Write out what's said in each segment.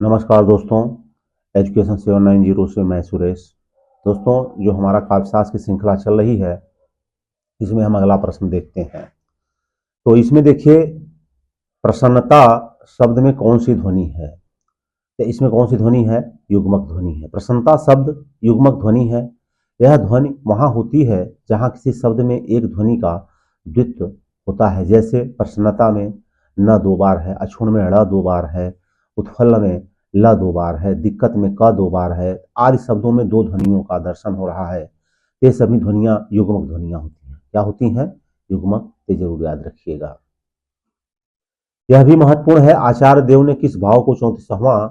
नमस्कार दोस्तों, एजुकेशन 790 से मैं सुरेश। दोस्तों, जो हमारा काव्यशास्त्र की श्रृंखला चल रही है, इसमें हम अगला प्रश्न देखते हैं। तो इसमें देखिए, प्रसन्नता शब्द में कौन सी ध्वनि है? तो इसमें कौन सी ध्वनि है? युग्मक ध्वनि है। प्रसन्नता शब्द युग्मक ध्वनि है। यह ध्वनि वहाँ होती है जहाँ किसी शब्द में एक ध्वनि का द्वित्व होता है। जैसे प्रसन्नता में न दो बार है, अक्षुण में ड़ दो बार है, उत्फल में ल दो बार है, दिक्कत में क दो बार है, आदि शब्दों में दो ध्वनियों का दर्शन हो रहा है। ये सभी ध्वनियाँ युग्मक ध्वनियाँ होती हैं। क्या होती हैं? युग्मक। ये जरूर याद रखिएगा। यह भी महत्वपूर्ण है, आचार्य देव ने किस भाव को 34वां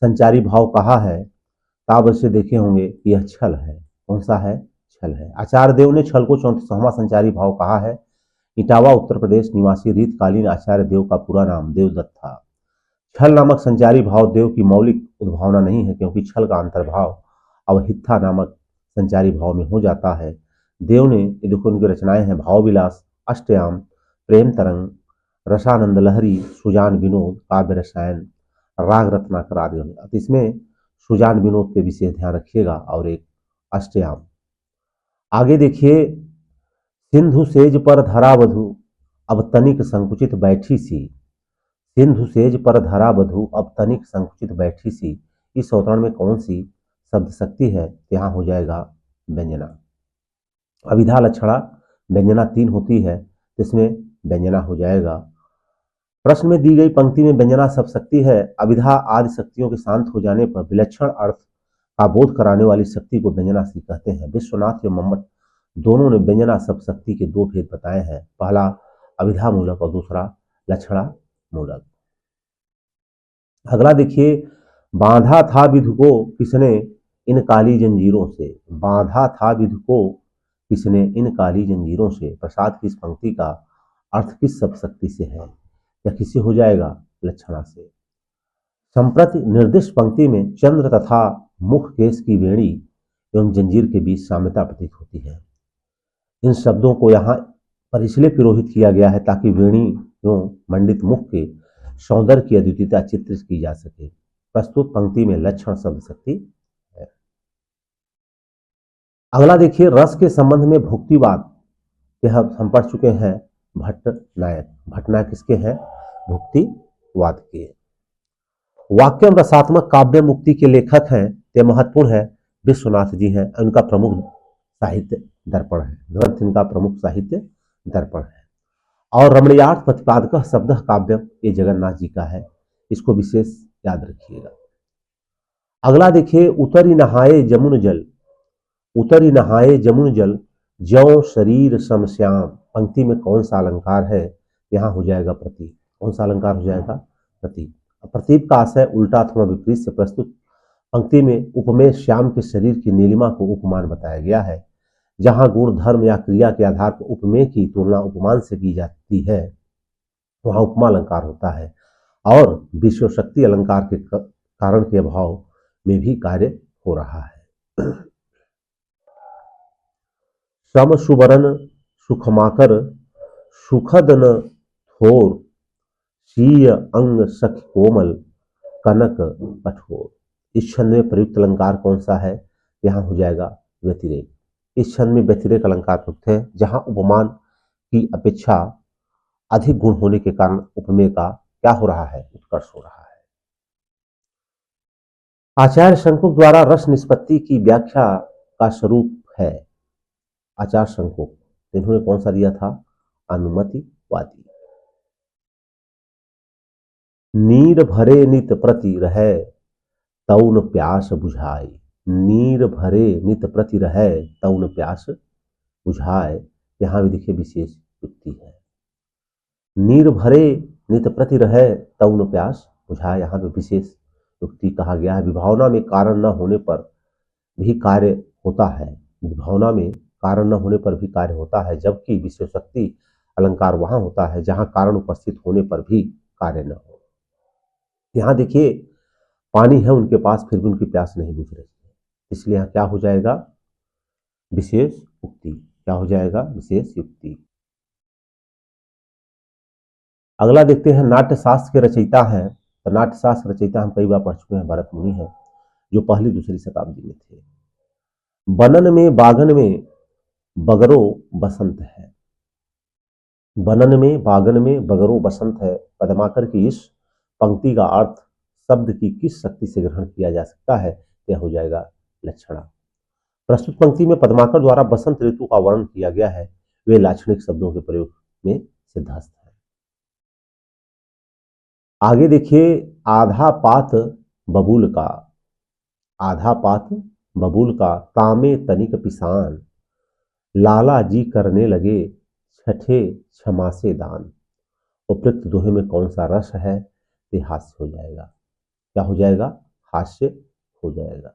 संचारी भाव कहा है? तो आप अवश्य देखे होंगे कि यह छल है। कौन सा है? छल है। आचार्य देव ने छल को 34वां संचारी भाव कहा है। इटावा उत्तर प्रदेश निवासी रीतकालीन आचार्य देव का पूरा नाम देवदत्त था। छल नामक संचारी भाव देव की मौलिक उद्भावना नहीं है, क्योंकि छल का अंतर्भाव अवहित्था नामक संचारी भाव में हो जाता है। देव ने, ये देखो उनकी रचनाएं हैं, भाव विलास, अष्टयाम, प्रेम तरंग, रसानंद लहरी, सुजान विनोद, काव्य रसायन, राग रत्नाकर आदि। तो इसमें सुजान विनोद पे विशेष ध्यान रखिएगा और एक अष्टयाम। आगे देखिए, सिंधु सेज पर धरा वधु अब तनिक संकुचित बैठी सी। सिंधु सेज पर धरा वधु अब तनिक संकुचित बैठी सी, इस अवतरण में कौन सी शब्द शक्ति है? यहाँ हो जाएगा व्यंजना। अभिधा लक्षणा व्यंजना 3 होती है, इसमें व्यंजना हो जाएगा। प्रश्न में दी गई पंक्ति में व्यंजना सब शक्ति है। अभिधा आदि शक्तियों के शांत हो जाने पर विलक्षण अर्थ का बोध कराने वाली शक्ति को व्यंजना से कहते हैं। विश्वनाथ एवं मम्मट दोनों ने व्यंजना सब शक्ति के दो भेद बताए हैं। पहला अभिधा मूलक और दूसरा लक्षणा मूलक। अगला देखिए, बांधा था विधु को किसने इन काली जंजीरों से। बांधा था विधु को किसने इन काली जंजीरों से, प्रसाद की इस पंक्ति का अर्थ किस सब शक्ति से है? या किसे हो जाएगा? लक्षणा से। संप्रति निर्दिष्ट पंक्ति में चंद्र तथा मुख केश की वेणी एवं जंजीर के बीच साम्यता प्रतीत होती है। इन शब्दों को यहाँ पर इसलिए पिरोहित किया गया है ताकि वेणी एवं मंडित मुख के सौंदर्य की अद्वितीयता चित्रित की जा सके। प्रस्तुत पंक्ति में लक्षण शब्द शक्ति है। अगला देखिए, रस के संबंध में भुक्तिवाद, यह हम पढ़ चुके हैं भट्ट नायक। भट्ट नायक किसके हैं? भुक्तिवाद के। वाक्यम रसात्मक काव्य मुक्ति के लेखक हैं, ये महत्वपूर्ण है, विश्वनाथ जी हैं। उनका प्रमुख साहित्य दर्पण है, ग्रंथ इनका प्रमुख साहित्य दर्पण है। और रमणीयार्थ प्रतिपादक शब्द काव्य, ये जगन्नाथ जी का है, इसको विशेष याद रखिएगा। अगला देखिए, उतरी नहाए जमुन जल, उतरी नहाए जमुन जल, ज्यों शरीर समश्याम, पंक्ति में कौन सा अलंकार है? यहाँ हो जाएगा प्रतीक। कौन सा अलंकार हो जाएगा? प्रतीक। प्रतीक का आशय उल्टा अथवा विपरीत से प्रस्तुत पंक्ति में उपमेय श्याम के शरीर की नीलिमा को उपमान बताया गया है। जहां गुण धर्म या क्रिया के आधार पर उपमेय की तुलना उपमान से की जाती है, वहां उपमा अलंकार होता है। और विश्व शक्ति अलंकार के कारण के अभाव में भी कार्य हो रहा है। सम सुवरन सुखमाकर सुखद न थोर, शीय अंग सख कोमल कनक कठोर। इस छंद में प्रयुक्त अलंकार कौन सा है? यहाँ हो जाएगा व्यतिरेक। इस छंद में व्यतिरेक अलंकार प्रयुक्त है, जहां उपमान की अपेक्षा अधिक गुण होने के कारण उपमेय का क्या हो रहा है? उत्कर्ष हो रहा है। आचार्य शंकुक द्वारा रस निष्पत्ति की व्याख्या का स्वरूप है। आचार्य शंकुक, इन्होंने कौन सा दिया था? अनुमतिवादी। नीर भरे नित प्रति रहे तौन प्यास बुझाए। नीर भरे नित प्रति रहे तौन प्यास बुझाए, यहाँ भी देखिए विशेष युक्ति है। नीर भरे नित प्रति रहे तौन प्यास बुझाए, यहाँ पे विशेष युक्ति कहा गया है। विभावना में कारण न होने पर भी कार्य होता है। विभावना में कारण न होने पर भी कार्य होता है, जबकि विशेषोक्ति अलंकार वहां होता है जहां कारण उपस्थित होने पर भी कार्य न हो। यहाँ देखिए, पानी है उनके पास, फिर भी उनकी प्यास नहीं बुझ रही है, इसलिए यहाँ क्या हो जाएगा? विशेष उक्ति। क्या हो जाएगा? विशेष युक्ति। अगला देखते हैं, नाट्य शास्त्र के रचयिता हैं तो नाट्यशास्त्र रचयिता हम कई बार पढ़ चुके हैं, भरत मुनि हैं, जो पहली दूसरी शताब्दी में थे। बनन में बागन में बगरो बसंत है, बनन में बागन में बगरो बसंत है। पद्माकर की इस पंक्ति का अर्थ शब्द की किस शक्ति से ग्रहण किया जा सकता है, यह हो जाएगा लक्षणा। प्रस्तुत पंक्ति में पद्माकर द्वारा बसंत ऋतु का वर्णन किया गया है, वे लाक्षणिक शब्दों के प्रयोग में सिद्धहस्त है। आगे देखिए, आधा पात बबूल का, आधा पात बबूल का तामे तनिक पिसान, लाला जी करने लगे छठे क्षमा से दान। उपयुक्त दोहे में कौन सा रस है, ये हास्य हो जाएगा। क्या हो जाएगा, हास्य हो जाएगा।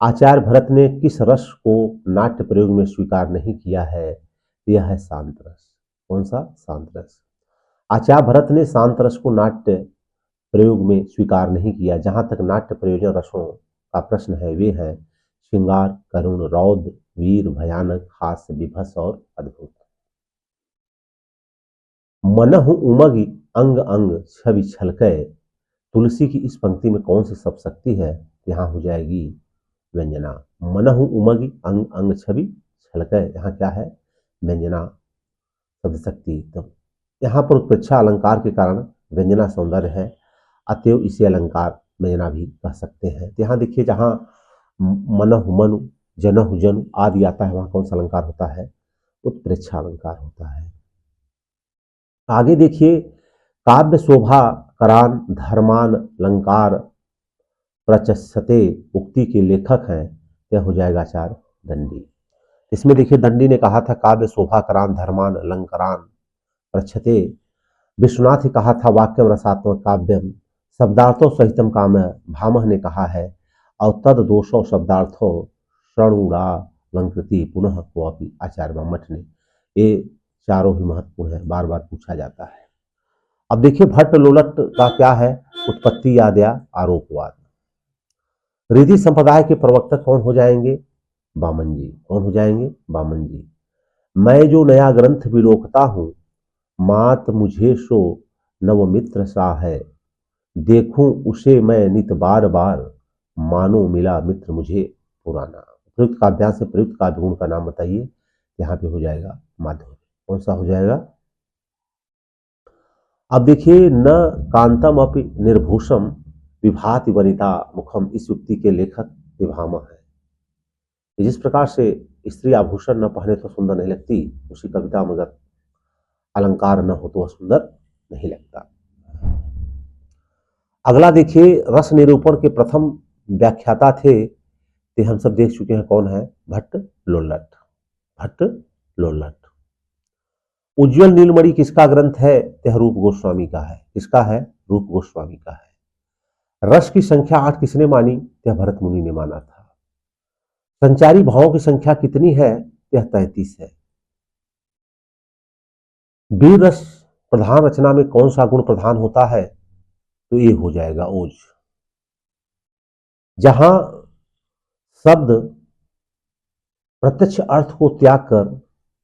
आचार्य भरत ने किस रस को नाट्य प्रयोग में स्वीकार नहीं किया है, यह है शांत रस। कौन सा, शांत रस। आचार्य भरत ने शांत रस को नाट्य प्रयोग में स्वीकार नहीं किया। जहां तक नाट्य प्रयोजन रसों का प्रश्न है, वे हैं श्रृंगार, करुण, रौद्र, वीर, भयानक, हास्य, विभत्स और अद्भुत। मनहु उमग अंग अंग छवि छलकै, तुलसी की इस पंक्ति में कौन सी सब शक्ति है, यहां हो जाएगी व्यंजना। मनहु उमग अंग अंग छवि छलकै, यहाँ क्या है, व्यंजना शब्द शक्ति। तो यहाँ पर उत्प्रेक्षा अलंकार के कारण व्यंजना सौंदर्य है, अतएव इसे अलंकार व्यंजना भी कह सकते हैं। तो यहाँ देखिए, जहाँ मनहु मनु, जनहु जनु आदि आता है, वहां कौन सा अलंकार होता है, उत्प्रेक्षा अलंकार होता है। आगे देखिए, काव्य शोभा करान धर्मान अलंकार प्रचस्यते उक्ति के लेखक हैं, यह हो जाएगा आचार्य दंडी। इसमें देखिए, दंडी ने कहा था काव्य शोभा करान धर्मान अलंकारान प्रचते। विश्वनाथ ही कहा था वाक्यम रसात्मक काव्यम शब्दार्थों सहितम काम। भामह ने कहा है और तद दोषो शब्दार्थो शरणुरा लंकृति पुनः को अपनी। आचार्य मम्मट ने, ये चारों ही महत्वपूर्ण है, बार बार पूछा जाता है। अब देखिए, भट्ट लोलट का क्या है, उत्पत्ति याद या आरोपवाद। रिधि संप्रदाय के प्रवक्ता कौन हो जाएंगे, बामन जी। कौन हो जाएंगे, बामन जी। मैं जो नया ग्रंथ विलोकता हूं, मात मुझे सो नवमित्र सा है, देखूं उसे मैं नित बार बार, मानो मिला मित्र मुझे पुराना। प्रयुक्त काव्यांश से प्रयुक्त काव्य गुण का नाम बताइए, यहाँ पे हो जाएगा माधुर्य। कौन सा हो जाएगा। अब देखिए, न कांतम अपि निर्भूषम विभाति वनिता मुखम, इस युक्ति के लेखक विभामा है। जिस प्रकार से स्त्री आभूषण न पहने तो सुंदर नहीं लगती, उसी कविता मगर अलंकार न हो तो वह सुंदर नहीं लगता। अगला देखिए, रस निरूपण के प्रथम व्याख्याता थे, ते हम सब देख चुके हैं, कौन है, भट्ट लोल्लट। भट्ट लोल्लट। उज्ज्वल नीलमणि किसका ग्रंथ है, यह रूप गोस्वामी का है। किसका है, रूप गोस्वामी का है। रस की संख्या 8 किसने मानी, यह भरत मुनि ने माना था। संचारी भावों की संख्या कितनी है, यह 33 है। वीर रस प्रधान रचना में कौन सा गुण प्रधान होता है, तो ये हो जाएगा ओज। जहां शब्द प्रत्यक्ष अर्थ को त्याग कर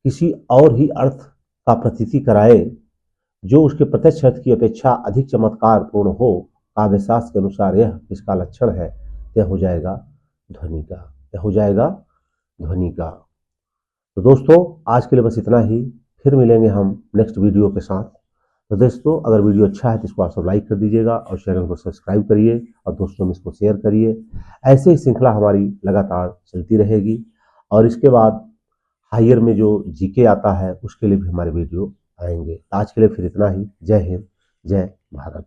किसी और ही अर्थ का प्रतीति कराए, जो उसके प्रत्यक्ष अर्थ की अपेक्षा अधिक चमत्कार पूर्ण हो, काव्यशास्त्र के अनुसार यह इसका लक्षण है, यह हो जाएगा ध्वनि का। यह हो जाएगा ध्वनि का। तो दोस्तों, आज के लिए बस इतना ही, फिर मिलेंगे हम नेक्स्ट वीडियो के साथ। तो दोस्तों, अगर वीडियो अच्छा है तो इसको आप सब लाइक कर दीजिएगा और चैनल को सब्सक्राइब करिए और दोस्तों में इसको शेयर करिए। ऐसे ही श्रृंखला हमारी लगातार चलती रहेगी और इसके बाद हायर में जो जीके आता है उसके लिए भी हमारे वीडियो आएंगे। आज के लिए फिर इतना ही। जय हिंद, जय भारत।